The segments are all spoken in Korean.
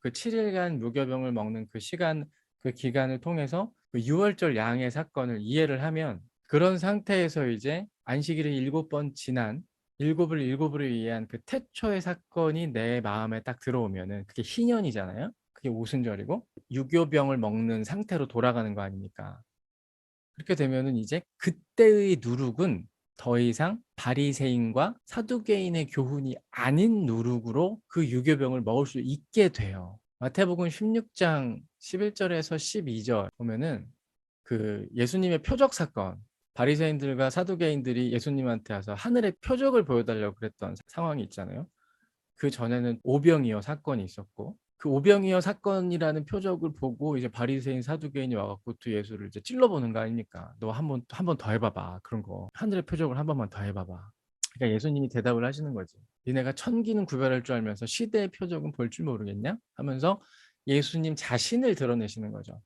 그 7일간 무교병을 먹는 그 시간, 그 기간을 통해서 그 유월절 양의 사건을 이해를 하면, 그런 상태에서 이제 안식일이 7번 지난, 일곱을 일곱으로 이해한 그 태초의 사건이 내 마음에 딱 들어오면은 그게 희년이잖아요. 그게 오순절이고 유교병을 먹는 상태로 돌아가는 거 아닙니까? 그렇게 되면은 이제 그때의 누룩은 더 이상 바리새인과 사두개인의 교훈이 아닌 누룩으로 그 유교병을 먹을 수 있게 돼요. 마태복음 16장 11절에서 12절 보면은 그 예수님의 표적 사건, 바리새인들과 사두개인들이 예수님한테 와서 하늘의 표적을 보여달라고 그랬던 상황이 있잖아요. 그 전에는 오병이어 사건이 있었고, 그 오병이어 사건이라는 표적을 보고 이제 바리새인 사두개인이 와갖고 또 예수를 이제 찔러보는 거 아닙니까? 너 한 번 더 해봐봐. 그런 거 하늘의 표적을 한 번만 더 해봐봐. 그러니까 예수님이 대답을 하시는 거지. 니네가 천기는 구별할 줄 알면서 시대의 표적은 볼 줄 모르겠냐? 하면서 예수님 자신을 드러내시는 거죠.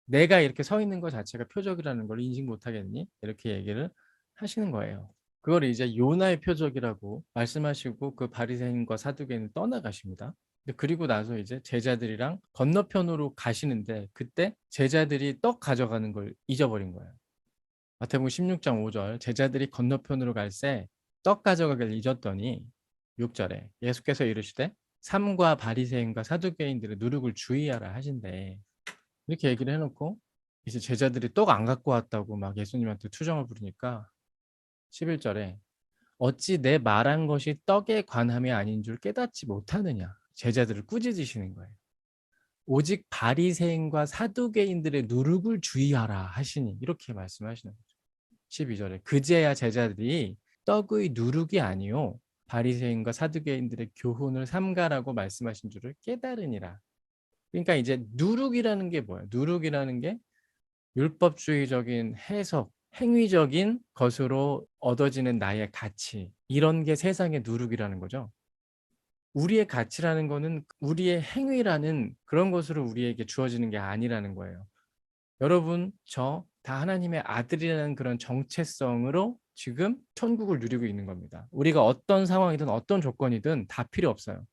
내가 이렇게 서 있는 것 자체가 표적이라는 걸 인식 못하겠니? 이렇게 얘기를 하시는 거예요. 그걸 이제 요나의 표적이라고 말씀하시고 그 바리새인과 사두개인을 떠나가십니다. 근데 그리고 나서 이제 제자들이랑 건너편으로 가시는데 그때 제자들이 떡 가져가는 걸 잊어버린 거예요. 마태복음 16장 5절, 제자들이 건너편으로 갈새 떡 가져가길 잊었더니 6절에 예수께서 이르시되 삼가 바리새인과 사두개인들의 누룩을 주의하라 하신대. 이렇게 얘기를 해놓고 이제 제자들이 떡 안 갖고 왔다고 막 예수님한테 투정을 부리니까 11절에 어찌 내 말한 것이 떡에 관함이 아닌 줄 깨닫지 못하느냐. 제자들을 꾸짖으시는 거예요. 오직 바리새인과 사두개인들의 누룩을 주의하라 하시니, 이렇게 말씀하시는 거죠. 12절에 그제야 제자들이 떡의 누룩이 아니요 바리새인과 사두개인들의 교훈을 삼가라고 말씀하신 줄을 깨달으니라. 그러니까 이제 누룩이라는 게 뭐예요? 누룩이라는 게 율법주의적인 해석, 행위적인 것으로 얻어지는 나의 가치, 이런 게 세상의 누룩이라는 거죠. 우리의 가치라는 거는 우리의 행위라는 그런 것으로 우리에게 주어지는 게 아니라는 거예요. 여러분, 저 다 하나님의 아들이라는 그런 정체성으로 지금 천국을 누리고 있는 겁니다. 우리가 어떤 상황이든 어떤 조건이든 다 필요 없어요.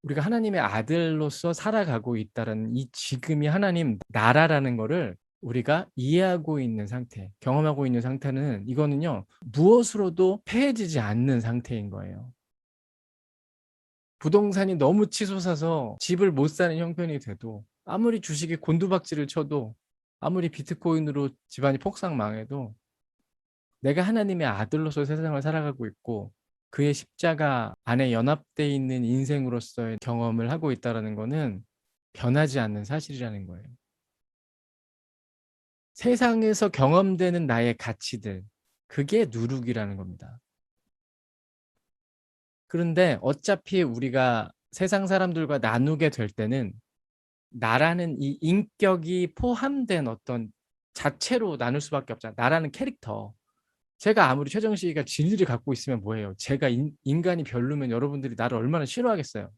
우리가 하나님의 아들로서 살아가고 있다는 이 지금이 하나님 나라라는 거를 우리가 이해하고 있는 상태, 경험하고 있는 상태는, 이거는요, 무엇으로도 패해지지 않는 상태인 거예요. 부동산이 너무 치솟아서 집을 못 사는 형편이 돼도, 아무리 주식이 곤두박질을 쳐도, 아무리 비트코인으로 집안이 폭삭 망해도 내가 하나님의 아들로서 세상을 살아가고 있고 그의 십자가 안에 연합되어 있는 인생으로서의 경험을 하고 있다는 거는 변하지 않는 사실이라는 거예요. 세상에서 경험되는 나의 가치들, 그게 누룩이라는 겁니다. 그런데 어차피 우리가 세상 사람들과 나누게 될 때는 나라는 이 인격이 포함된 어떤 자체로 나눌 수밖에 없잖아요. 나라는 캐릭터. 제가 아무리 최정식이가 진리를 갖고 있으면 뭐예요? 제가 인간이 별로면 여러분들이 나를 얼마나 싫어하겠어요.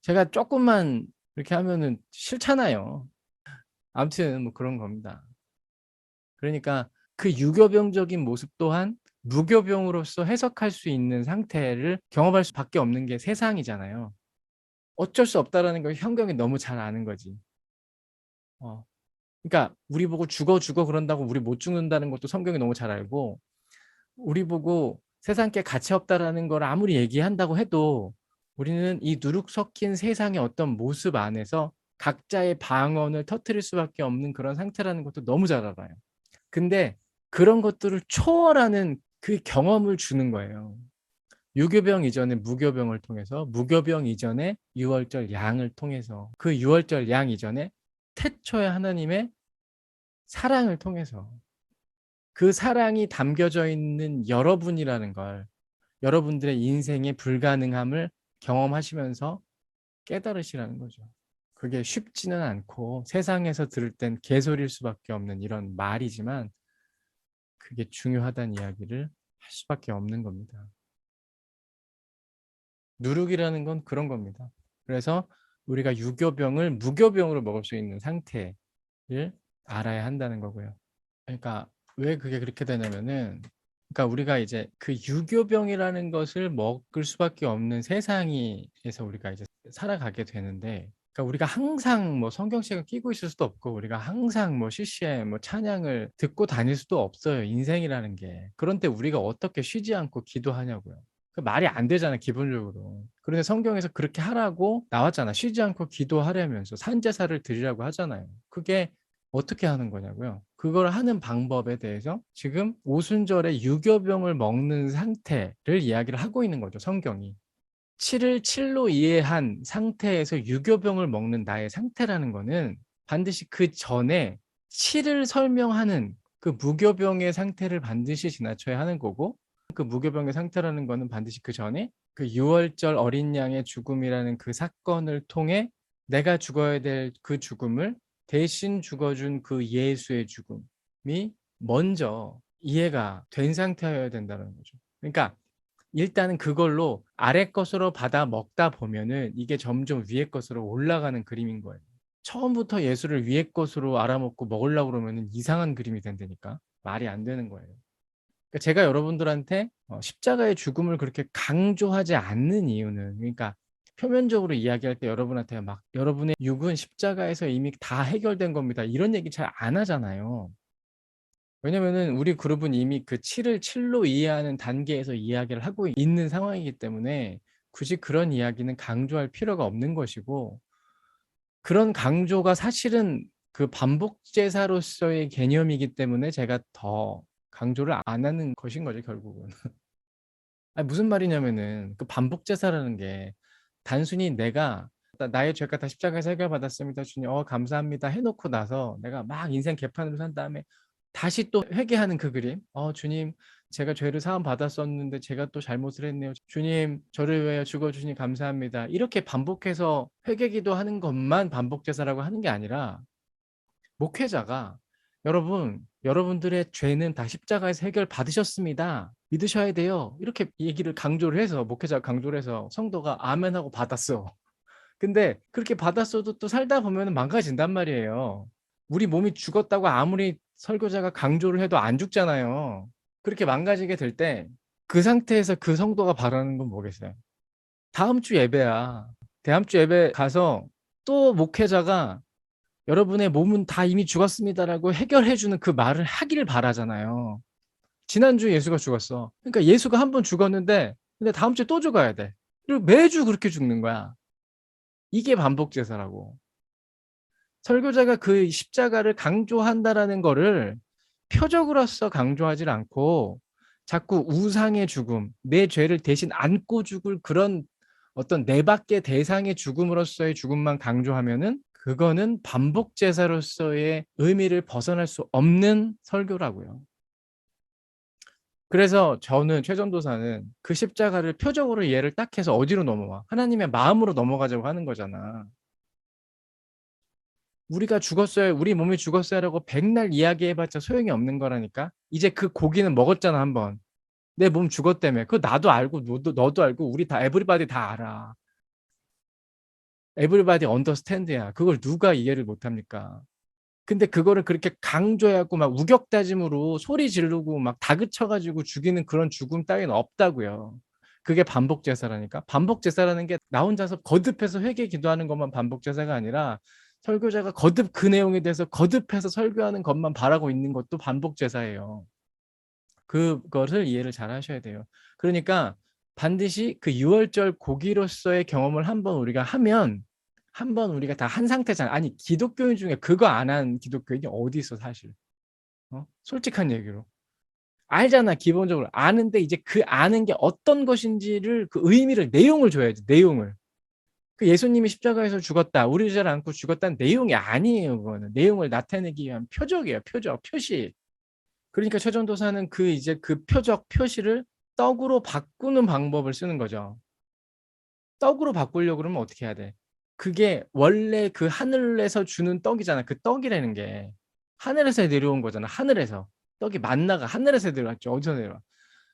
제가 조금만 이렇게 하면은 싫잖아요. 아무튼 뭐 그런 겁니다. 그러니까 그 유교병적인 모습 또한 무교병으로서 해석할 수 있는 상태를 경험할 수밖에 없는 게 세상이잖아요. 어쩔 수 없다라는 걸 현경이 너무 잘 아는 거지. 어. 그러니까 우리 보고 죽어 죽어 그런다고 우리 못 죽는다는 것도 성경이 너무 잘 알고, 우리 보고 세상 게 가치 없다라는 걸 아무리 얘기한다고 해도 우리는 이 누룩 섞인 세상의 어떤 모습 안에서 각자의 방언을 터뜨릴 수밖에 없는 그런 상태라는 것도 너무 잘 알아요. 근데 그런 것들을 초월하는 그 경험을 주는 거예요. 유교병 이전에 무교병을 통해서, 무교병 이전에 유월절 양을 통해서, 그 유월절 양 이전에 태초의 하나님의 사랑을 통해서, 그 사랑이 담겨져 있는 여러분이라는 걸, 여러분들의 인생의 불가능함을 경험하시면서 깨달으시라는 거죠. 그게 쉽지는 않고 세상에서 들을 땐 개소리일 수밖에 없는 이런 말이지만 그게 중요하다는 이야기를 할 수밖에 없는 겁니다. 누룩이라는 건 그런 겁니다. 그래서 우리가 유교병을 무교병으로 먹을 수 있는 상태를 알아야 한다는 거고요. 그러니까 왜 그게 그렇게 되냐면은, 그러니까 우리가 이제 그 유교병이라는 것을 먹을 수밖에 없는 세상에서 우리가 이제 살아가게 되는데, 그러니까 우리가 항상 뭐 성경책을 끼고 있을 수도 없고 우리가 항상 뭐 CCM 뭐 찬양을 듣고 다닐 수도 없어요, 인생이라는 게. 그런데 우리가 어떻게 쉬지 않고 기도하냐고요. 그 말이 안 되잖아요, 기본적으로. 그런데 성경에서 그렇게 하라고 나왔잖아. 쉬지 않고 기도하려면서 산제사를 드리라고 하잖아요. 그게 어떻게 하는 거냐고요. 그걸 하는 방법에 대해서 지금 오순절에 유교병을 먹는 상태를 이야기를 하고 있는 거죠, 성경이. 7을 7로 이해한 상태에서 유교병을 먹는 나의 상태라는 거는 반드시 그 전에 7을 설명하는 그 무교병의 상태를 반드시 지나쳐야 하는 거고, 그 무교병의 상태라는 거는 반드시 그 전에 그 유월절 어린 양의 죽음이라는 그 사건을 통해 내가 죽어야 될 그 죽음을 대신 죽어준 그 예수의 죽음이 먼저 이해가 된 상태여야 된다는 거죠. 그러니까 일단은 그걸로 아래 것으로 받아 먹다 보면은 이게 점점 위에 것으로 올라가는 그림인 거예요. 처음부터 예수를 위에 것으로 알아먹고 먹으려고 그러면은 이상한 그림이 된다니까. 말이 안 되는 거예요. 그러니까 제가 여러분들한테 십자가의 죽음을 그렇게 강조하지 않는 이유는, 그러니까 표면적으로 이야기할 때 여러분한테 막 "여러분의 육은 십자가에서 이미 다 해결된 겁니다." 이런 얘기 잘 안 하잖아요. 왜냐면은 우리 그룹은 이미 그 7을 7로 이해하는 단계에서 이야기를 하고 있는 상황이기 때문에 굳이 그런 이야기는 강조할 필요가 없는 것이고, 그런 강조가 사실은 그 반복 제사로서의 개념이기 때문에 제가 더 강조를 안 하는 것인 거죠, 결국은. 아니 무슨 말이냐면은 그 반복 제사라는 게 단순히 내가 나의 죄가 다 십자가에서 해결받았습니다. 주님 감사합니다." 해 놓고 나서 내가 막 인생 개판으로 산 다음에 다시 또 회개하는 그 그림. 주님 제가 죄를 사함 받았었는데 제가 또 잘못을 했네요. 주님 저를 위하여 죽어 주시니 감사합니다." 이렇게 반복해서 회개 기도하는 것만 반복 제사라고 하는 게 아니라, 목회자가 "여러분, 여러분들의 죄는 다 십자가에서 해결받으셨습니다. 믿으셔야 돼요." 이렇게 얘기를 강조를 해서, 목회자가 강조를 해서 성도가 아멘하고 받았어. 근데 그렇게 받았어도 또 살다 보면은 망가진단 말이에요. 우리 몸이 죽었다고 아무리 설교자가 강조를 해도 안 죽잖아요. 그렇게 망가지게 될 때 그 상태에서 그 성도가 바라는 건 뭐겠어요? 다음 주 예배야. 다음 주 예배 가서 또 목회자가 "여러분의 몸은 다 이미 죽었습니다."라고 해결해 주는 그 말을 하기를 바라잖아요. 지난주에 예수가 죽었어. 그러니까 예수가 한 번 죽었는데 근데 다음 주에 또 죽어야 돼. 그리고 매주 그렇게 죽는 거야. 이게 반복 제사라고. 설교자가 그 십자가를 강조한다라는 거를 표적으로서 강조하질 않고 자꾸 우상의 죽음, 내 죄를 대신 안고 죽을 그런 어떤 내 밖의 대상의 죽음으로서의 죽음만 강조하면은 그거는 반복 제사로서의 의미를 벗어날 수 없는 설교라고요. 그래서 저는 최전도사는 그 십자가를 표적으로 이해를 딱 해서 어디로 넘어와? 하나님의 마음으로 넘어가자고 하는 거잖아. 우리가 죽었어요. 우리 몸이 죽었어요라고 백날 이야기해 봤자 소용이 없는 거라니까. 이제 그 고기는 먹었잖아, 한 번. 내 몸 죽었다며. 그거 나도 알고 너도 알고 우리 다 에브리바디 다 알아. 에브리바디 언더스탠드야. 그걸 누가 이해를 못 합니까? 근데 그거를 그렇게 강조해 갖고 막 우격다짐으로 소리 지르고 막 다그쳐 가지고 죽이는 그런 죽음 따위는 없다고요. 그게 반복 제사라니까. 반복 제사라는 게 나 혼자서 거듭해서 회개 기도하는 것만 반복 제사가 아니라 설교자가 거듭 그 내용에 대해서 거듭해서 설교하는 것만 바라고 있는 것도 반복 제사예요. 그것을 이해를 잘 하셔야 돼요. 그러니까 반드시 그 유월절 고기로서의 경험을 한번 우리가 하면, 한번 우리가 다 한 상태잖아. 아니 기독교인 중에 그거 안 한 기독교인이 어디 있어 사실. 솔직한 얘기로. 알잖아 기본적으로. 아는데 이제 그 아는 게 어떤 것인지를 그 의미를 내용을 줘야지 내용을. 그 예수님이 십자가에서 죽었다. 우리 죄를 안고 죽었다는 내용이 아니에요 그거는. 내용을 나타내기 위한 표적이에요. 표적, 표시. 그러니까 최전도사는 그 이제 그 표적, 표시를 떡으로 바꾸는 방법을 쓰는 거죠. 떡으로 바꾸려고 그러면 어떻게 해야 돼? 그게 원래 그 하늘에서 주는 떡이잖아. 그 떡이라는 게 하늘에서 내려온 거잖아. 하늘에서. 떡이 만나가 하늘에서 내려왔죠. 어디서 내려와?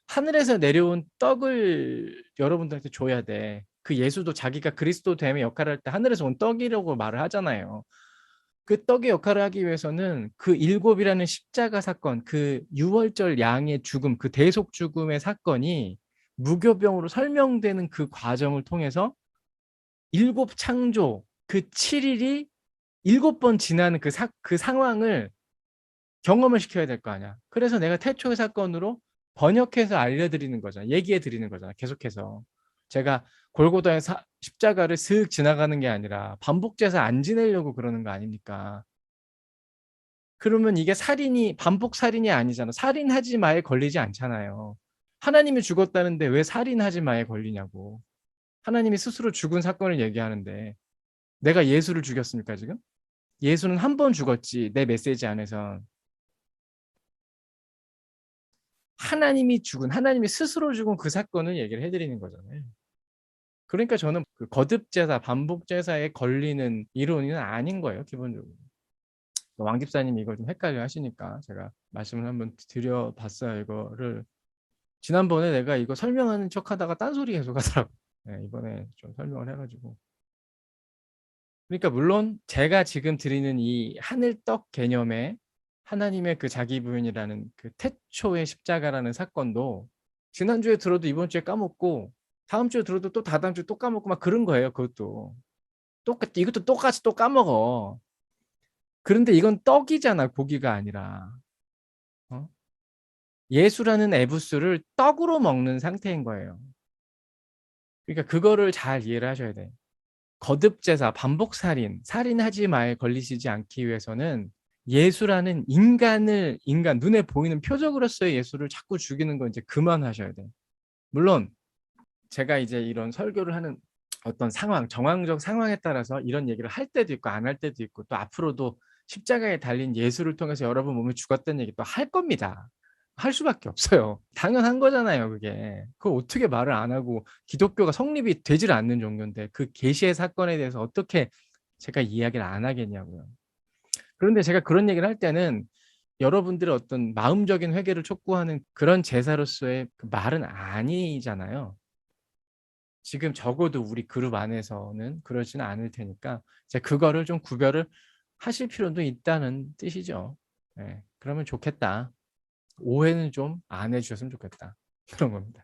하늘에서 내려온 떡을 여러분들한테 줘야 돼. 그 예수도 자기가 그리스도 됨의 역할을 할 때 하늘에서 온 떡이라고 말을 하잖아요. 그 떡의 역할을 하기 위해서는 그 일곱이라는 십자가 사건, 그 유월절 양의 죽음, 그 대속 죽음의 사건이 무교병으로 설명되는 그 과정을 통해서 일곱 창조, 그 7 일이 7번 지나는 그 상황을 경험을 시켜야 될 거 아니야. 그래서 내가 태초의 사건으로 번역해서 알려드리는 거잖아. 얘기해 드리는 거잖아, 계속해서. 제가 골고다의 십자가를 슥 지나가는 게 아니라 반복 제사 안 지내려고 그러는 거 아닙니까? 그러면 이게 살인이 반복 살인이 아니잖아. 살인하지 마에 걸리지 않잖아요. 하나님이 죽었다는데 왜 살인하지 마에 걸리냐고. 하나님이 스스로 죽은 사건을 얘기하는데 내가 예수를 죽였습니까, 지금? 예수는 한 번 죽었지, 내 메시지 안에선. 하나님이 스스로 죽은 그 사건을 얘기를 해 드리는 거잖아요. 그러니까 저는 그 거듭 제사, 반복 제사에 걸리는 이론은 아닌 거예요, 기본적으로. 왕 집사님이 이걸 좀 헷갈려 하시니까 제가 말씀을 한번 드려 봤어요, 이거를. 지난번에 내가 이거 설명하는 척하다가 딴소리 계속 하더라고요. 예, 이번에 좀 설명을 해 가지고. 그러니까 물론 제가 지금 드리는 이 하늘떡 개념의 하나님의 그 자기 부인이라는 그 태초의 십자가라는 사건도 지난주에 들어도 이번 주에 까먹고 다음 주에 들어도 또 다다음 주에 또 까먹고 막 그런 거예요, 그것도. 이것도 똑같이 또 까먹어. 그런데 이건 떡이잖아, 고기가 아니라. 어? 예수라는 에부스를 떡으로 먹는 상태인 거예요. 그러니까 그거를 잘 이해를 하셔야 돼. 거듭 제사, 반복 살인하지 마에 걸리시지 않기 위해서는 예수라는 인간 눈에 보이는 표적으로서의 예수를 자꾸 죽이는 건 이제 그만하셔야 돼. 물론 제가 이제 이런 설교를 하는 어떤 상황, 정황적 상황에 따라서 이런 얘기를 할 때도 있고 안 할 때도 있고 또 앞으로도 십자가에 달린 예수를 통해서 여러분 몸이 죽었다는 얘기 또 할 겁니다. 할 수밖에 없어요. 당연한 거잖아요, 그게. 그걸 어떻게 말을 안 하고 기독교가 성립이 되질 않는 종교인데 그 계시의 사건에 대해서 어떻게 제가 이야기를 안 하겠냐고요. 그런데 제가 그런 얘기를 할 때는 여러분들의 어떤 마음적인 회개를 촉구하는 그런 제사로서의 그 말은 아니잖아요. 지금 적어도 우리 그룹 안에서는 그러지는 않을 테니까 이제 그거를 좀 구별을 하실 필요도 있다는 뜻이죠. 예. 그러면 좋겠다. 오해는 좀 안 해 주셨으면 좋겠다. 그런 겁니다.